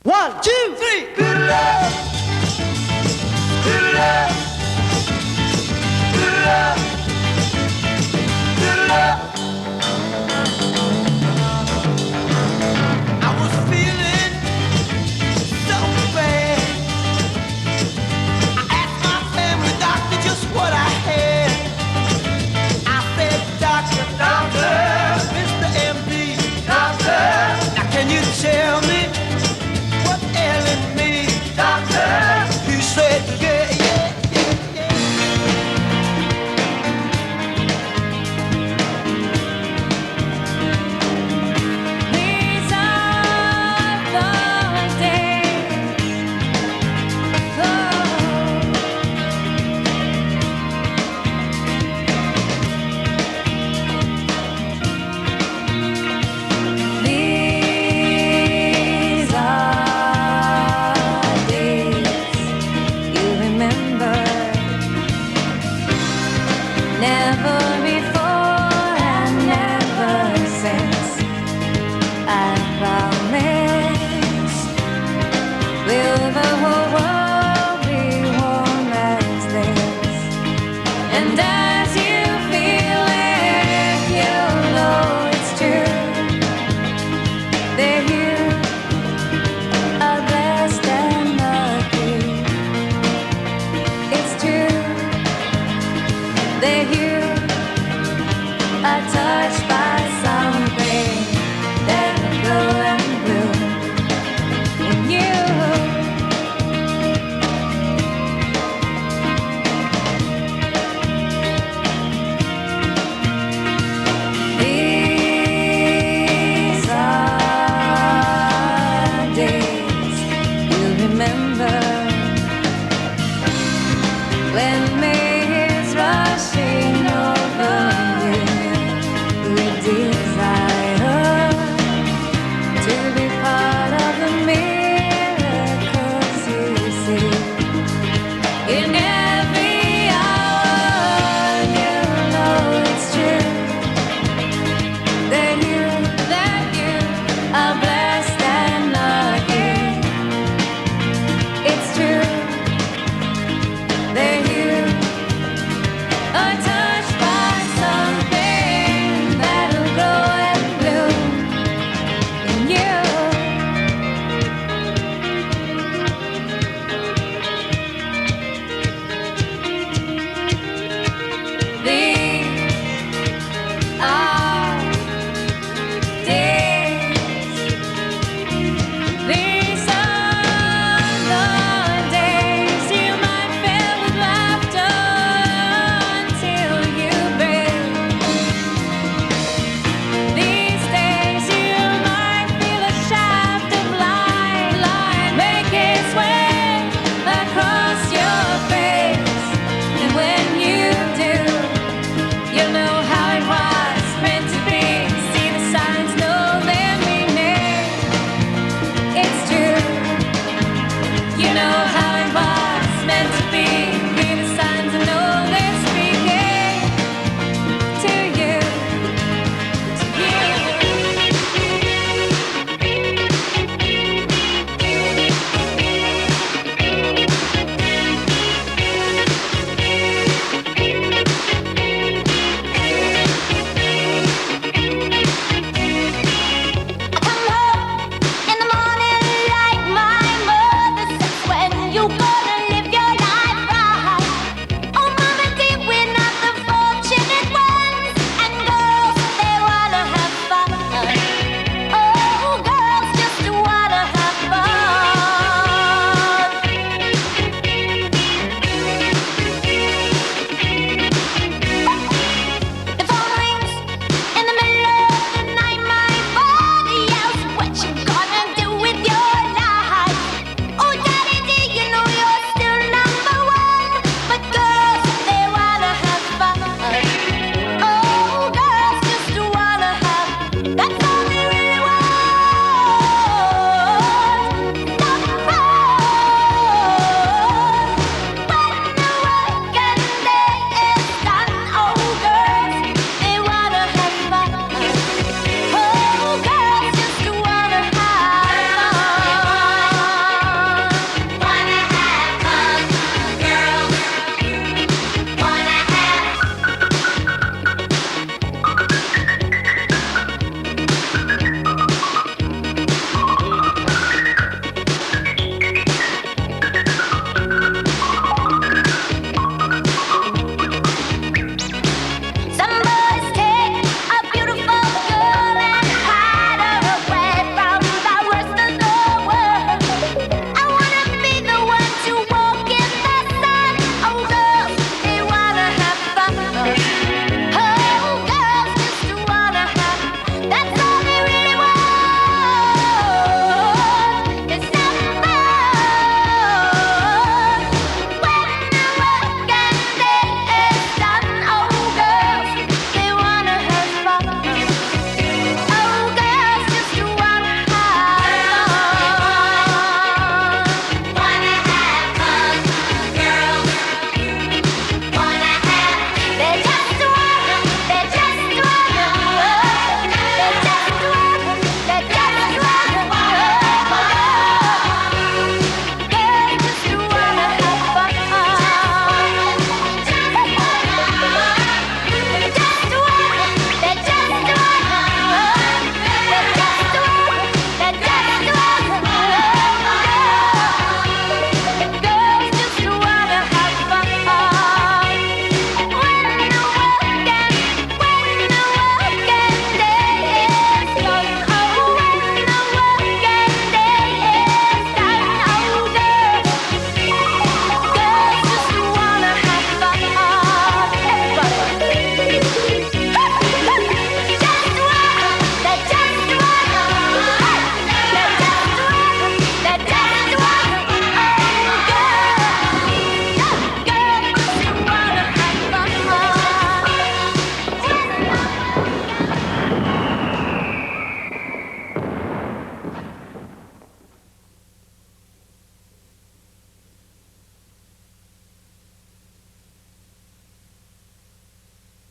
1, 2, 3. Good love. Good love. Good love. Good love. I was feeling so bad. I asked my family doctor just what I had. I said, doctor, doctor, Mr. MD, doctor, now can you tell me what's ailing me, doctor? He said, yeah, yeah, yeah, yeah. These are the days, these are days you remember. Never before and never since. I promise, will the whole world be warm as this? And as you feel it, you'll know it's true. That you are blessed and lucky. It's true that you are touched by